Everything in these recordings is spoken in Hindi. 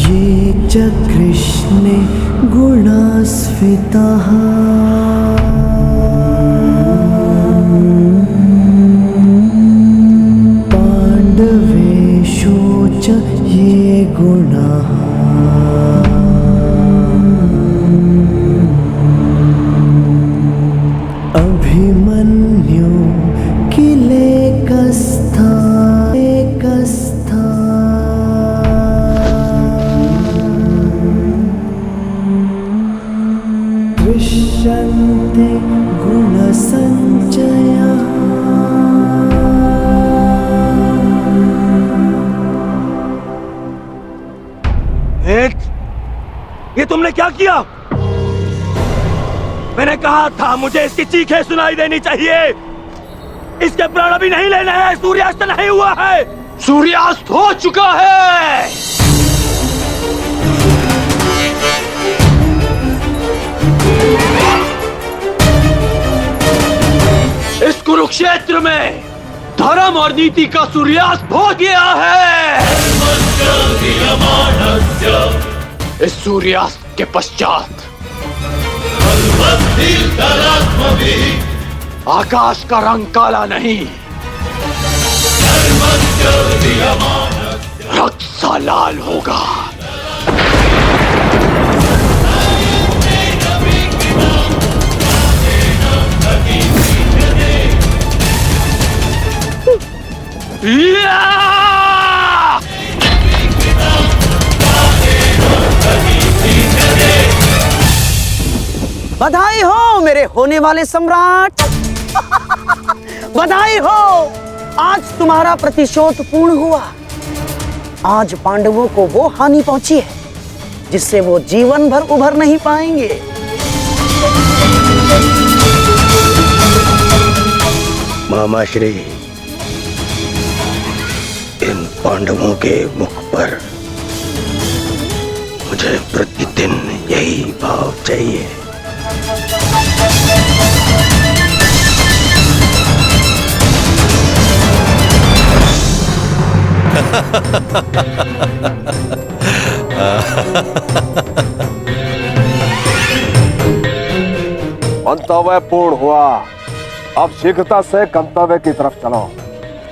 ये च कृष्णे गुणास्फिताः पाण्डवेषु च ये गुणाः अभिमन्यु किलेकस्था दृश्यन्ते गुणसञ्चयः। ये तुमने क्या किया? मैंने कहा था मुझे इसकी चीखें सुनाई देनी चाहिए। इसके प्राण अभी नहीं लेने हैं। सूर्यास्त नहीं हुआ है। सूर्यास्त हो चुका है। इस कुरुक्षेत्र में धर्म और नीति का सूर्यास्त हो गया है। इस सूर्यास्त के पश्चात आकाश का रंग काला नहीं, रक्त सा लाल होगा। बधाई हो मेरे होने वाले सम्राट। बधाई हो, आज तुम्हारा प्रतिशोध पूर्ण हुआ। आज पांडवों को वो हानि पहुंची है जिससे वो जीवन भर उभर नहीं पाएंगे। मामा श्री, इन पांडवों के मुख पर मुझे प्रतिदिन यही भाव चाहिए। मंतव्य पूर्ण हुआ। अब शीघ्रता से गंतव्य की तरफ चलो।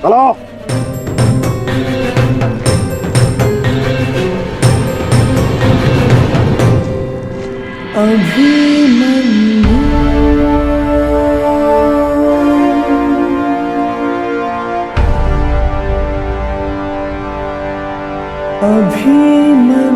चलो। अभिमन्यु अभिमन्यु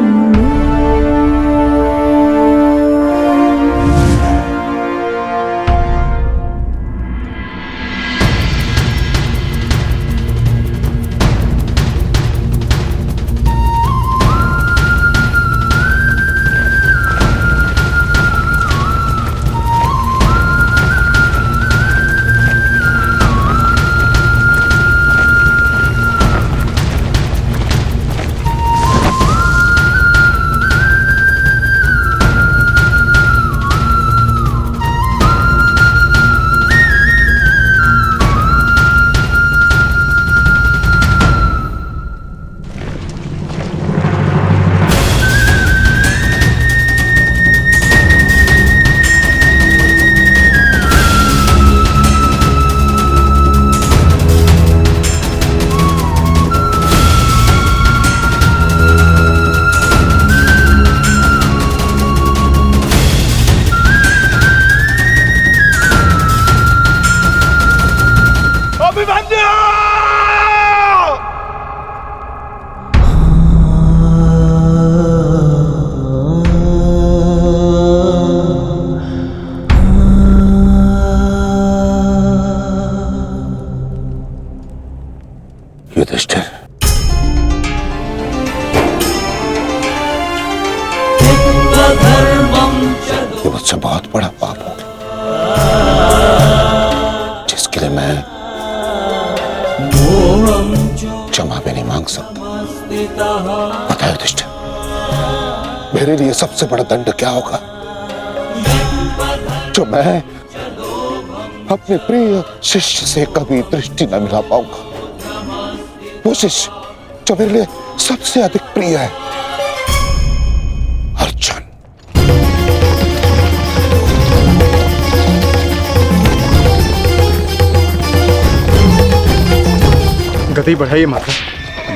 युधिष्ठिर, ये मुझसे बहुत बड़ा पाप हो गया जिसके लिए मैं क्षमा भी नहीं मांग सकता। पता है युधिष्ठिर, मेरे लिए सबसे बड़ा दंड क्या होगा? जो मैं अपने प्रिय शिष्य से कभी दृष्टि न मिला पाऊंगा। वो शिष्य जो मेरे लिए सबसे अधिक प्रिय है, गति बढ़ाइए माता।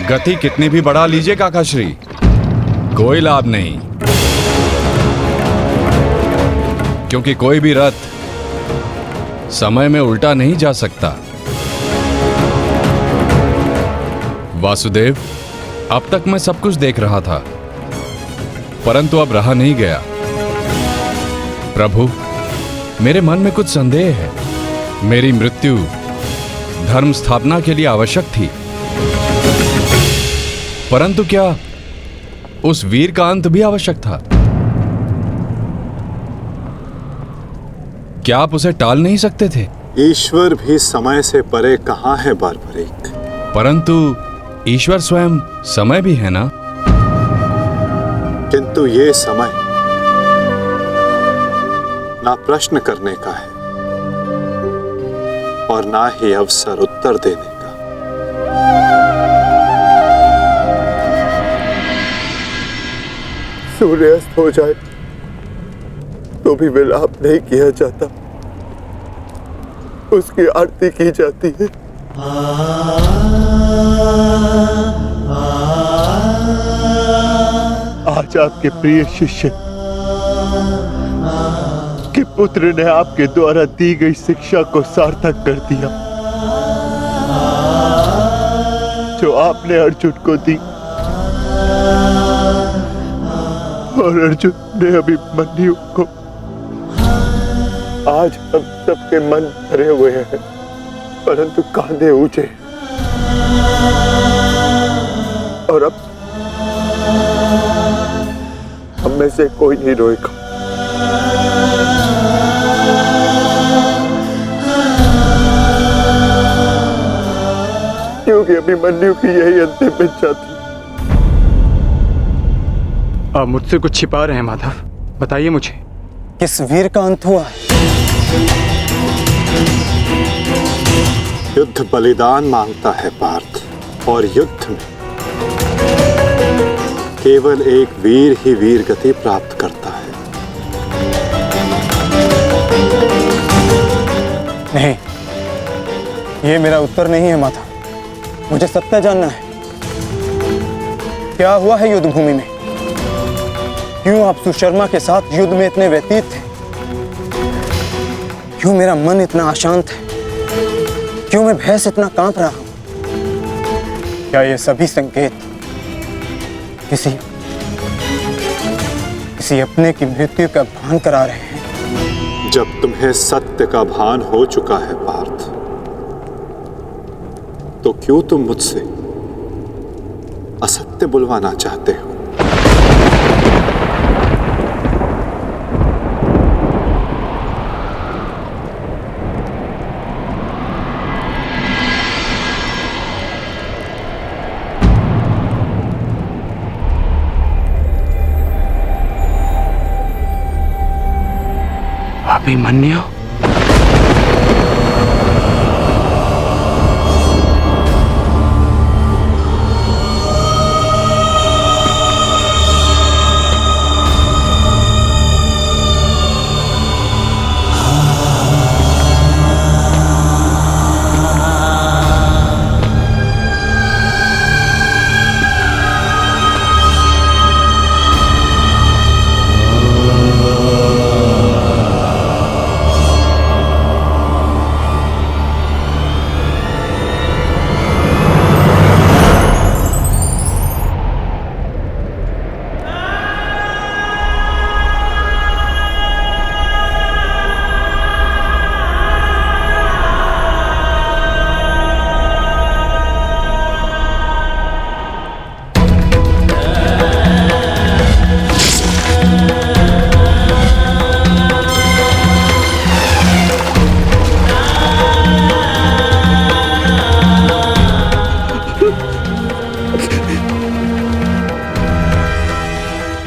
गति कितनी भी बढ़ा लीजिए काकाश्री, कोई लाभ नहीं, क्योंकि कोई भी रथ समय में उल्टा नहीं जा सकता। वासुदेव, अब तक मैं सब कुछ देख रहा था, परंतु अब रहा नहीं गया। प्रभु, मेरे मन में कुछ संदेह है। मेरी मृत्यु धर्म स्थापना के लिए आवश्यक थी, परंतु क्या उस वीर का अंत भी आवश्यक था? क्या आप उसे टाल नहीं सकते थे? ईश्वर भी समय से परे कहाँ है बारबरीक? परंतु ईश्वर स्वयं समय भी है ना? किंतु ये समय ना प्रश्न करने का है और ना ही अवसर उत्तर देने का। सूर्यास्त हो जाए तो भी विलाप नहीं किया जाता, उसकी आरती की जाती है। आज आपके प्रिय शिष्य के पुत्र ने आपके द्वारा दी गई शिक्षा को सार्थक कर दिया, जो आपने अर्जुन को दी, और अर्जुन ने अभिमन्यु को। आज हम सबके मन भरे हुए हैं, परंतु कांधे ऊंचे, और अब हम में से कोई नहीं रोएगा। क्योंकि अभिमन्यु की यही अंतिम इच्छा थी। आप मुझसे कुछ छिपा रहे हैं माधव, बताइए मुझे। किस वीर का अंत हुआ? युद्ध बलिदान मांगता है पार्थ, और युद्ध में केवल एक वीर ही वीर गति प्राप्त करता है। नहीं, ये मेरा उत्तर नहीं है माता। मुझे सत्य जानना है। क्या हुआ है युद्ध भूमि में? क्यों आप सुशर्मा के साथ युद्ध में इतने व्यतीत थे? क्यों मेरा मन इतना अशांत है? क्यों मैं भय से इतना कांप रहा हूं? क्या ये सभी संकेत किसी अपने की मृत्यु का भान करा रहे हैं? जब तुम्हें सत्य का भान हो चुका है पार्थ, तो क्यों तुम मुझसे असत्य बुलवाना चाहते हो? अभिमन्यु,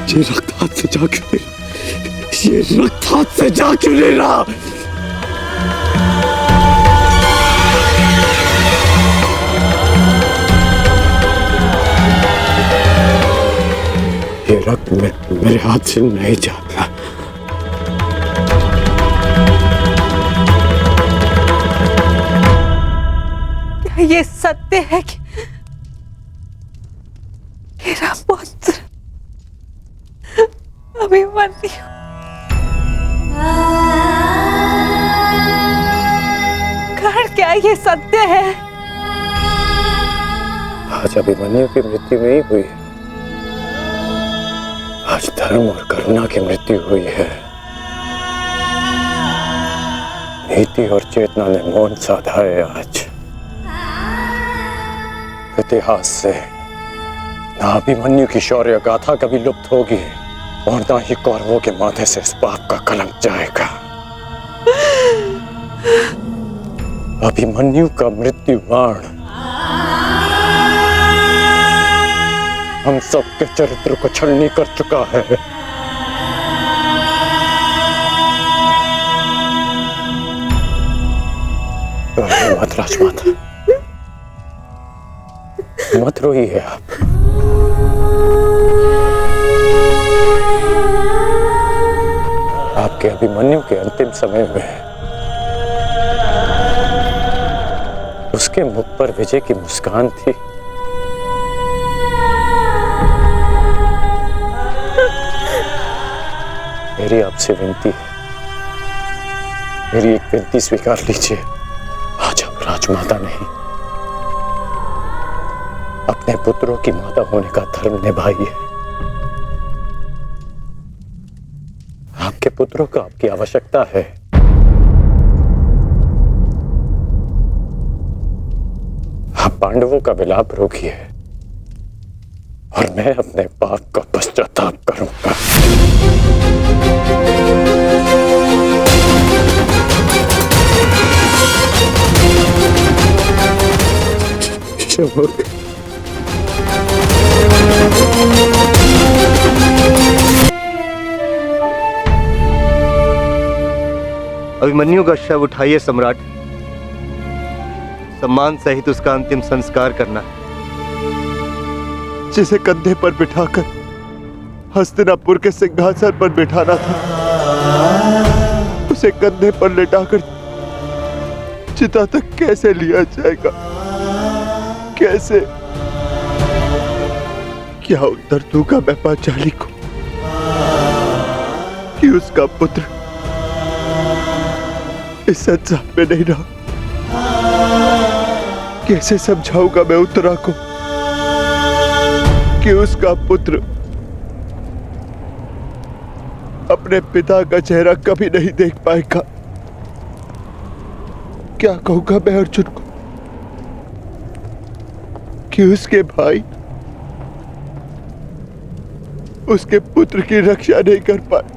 ये रक्त हाथ से जा क्यों नहीं रहा? ये रक्त हाथ से जा क्यों नहीं रहा? ये रक्त मेरे हाथ से नहीं जाता। क्या ये सत्य है कि मेरा पुत्र अभिमन्यु। कर्ण, क्या ये सत्य है? आज अभिमन्यु की मृत्यु नहीं हुई है, आज धर्म और करुणा की मृत्यु हुई है। नीति और चेतना ने मौन साधा है। आज इतिहास से ना अभिमन्यु की शौर्य गाथा कभी लुप्त होगी और ना ही कौरवों के माथे से इस पाप का कलंक जाएगा। अभिमन्यु का मृत्यु बाण हम सबके चरित्र को छलनी कर चुका है। मत राजमाता, मत रोइए आप। आपके अभिमन्यु के अंतिम समय में उसके मुख पर विजय की मुस्कान थी। मेरी आपसे विनती है, मेरी एक विनती स्वीकार लीजिए। आज आप राजमाता नहीं, अपने पुत्रों की माता होने का धर्म निभाइए। आपके पुत्रों को आपकी आवश्यकता है। आप पांडवों का विलाप रोकिए और मैं अपने पाप का पश्चाताप करूंगा। अभिमन्यु का शव उठाइए सम्राट, सम्मान सहित उसका अंतिम संस्कार करना है। जिसे कंधे पर बिठाकर हस्तिनापुर के सिंहासन पर बिठाना था, उसे कंधे पर लेटाकर चिता तक कैसे लिया जाएगा? कैसे? क्या उत्तर दूंगा मैं पांचाली को कि उसका पुत्र इस संसार में नहीं रहा? कैसे समझाऊंगा मैं उत्तरा को कि उसका पुत्र अपने पिता का चेहरा कभी नहीं देख पाएगा? क्या कहूंगा मैं अर्जुन को कि उसके भाई उसके पुत्र की रक्षा नहीं कर पाए?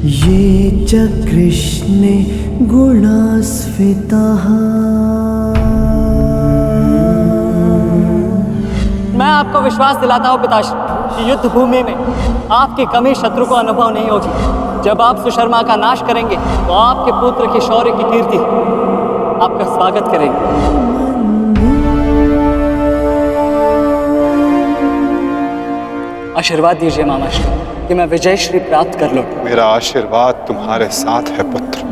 ये च कृष्णे गुणास्फिताः। मैं आपको विश्वास दिलाता हूँ पिताश्री कि युद्ध भूमि में आपकी कमी शत्रु को अनुभव नहीं होगी। जब आप सुशर्मा का नाश करेंगे तो आपके पुत्र की शौर्य की कीर्ति आपका स्वागत करेंगे। आशीर्वाद दीजिए मामाश्री कि मैं विजयश्री प्राप्त कर लूं। मेरा आशीर्वाद तुम्हारे साथ है पुत्र।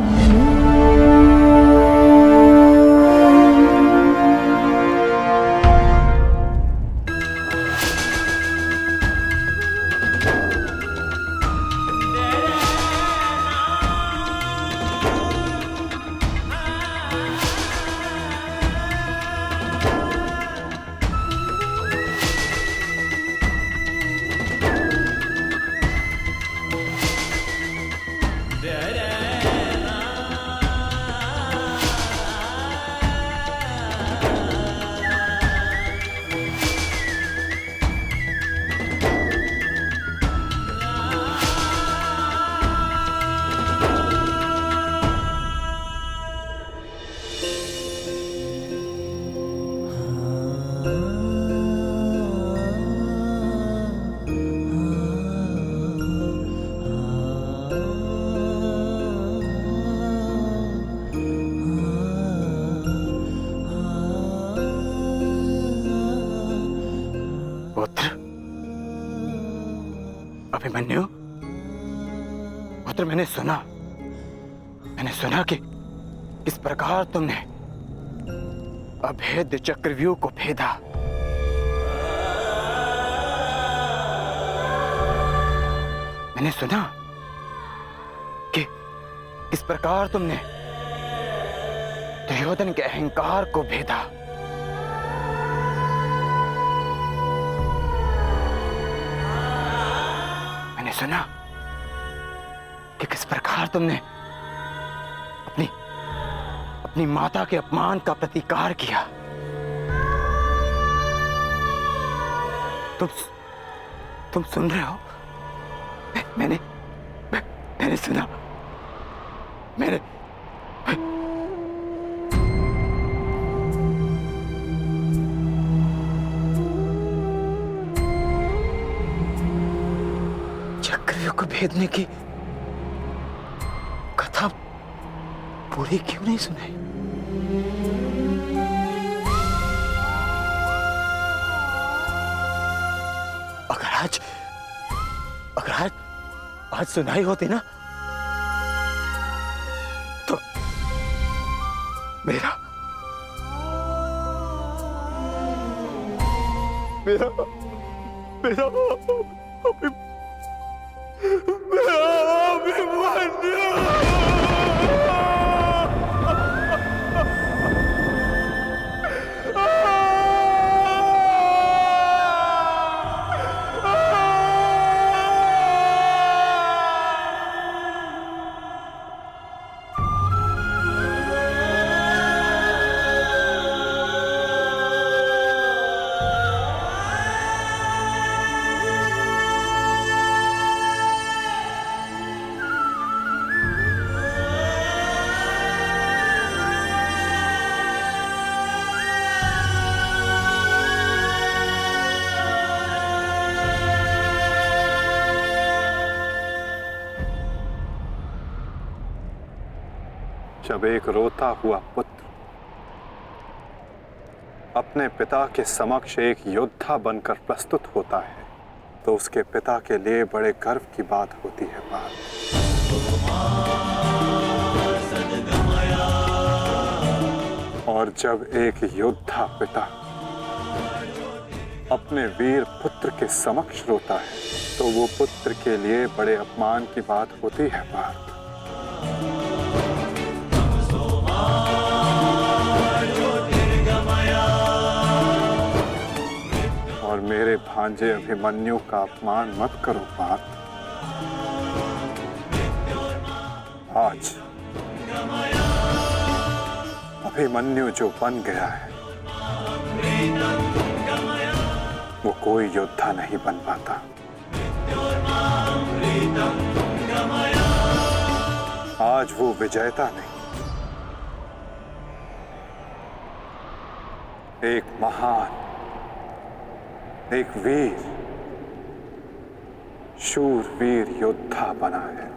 अभिमन्यु, पुत्र, मैंने सुना कि इस प्रकार तुमने अभेद्य चक्रव्यूह को भेदा। मैंने सुना कि इस प्रकार तुमने दुर्योधन के अहंकार को भेदा। मैंने सुना कि किस प्रकार तुमने अपनी माता के अपमान का प्रतिकार किया। तुम सुन रहे हो? मैंने सुना। मैंने चक्रव्यूह को भेदने की कथा पूरी क्यों नहीं सुनाई? अगर आज सुनाई होती ना तो मेरा जब एक रोता हुआ पुत्र अपने पिता के समक्ष एक योद्धा बनकर प्रस्तुत होता है तो उसके पिता के लिए बड़े गर्व की बात होती है। और जब एक योद्धा पिता अपने वीर पुत्र के समक्ष रोता है तो वो पुत्र के लिए बड़े अपमान की बात होती है। और मेरे भांजे अभिमन्यु का अपमान मत करो पार्थ। आज अभिमन्यु जो बन गया है वो कोई योद्धा नहीं बन पाता। आज वो विजेता नहीं, एक महान, एक वीर, शूरवीर योद्धा बना है।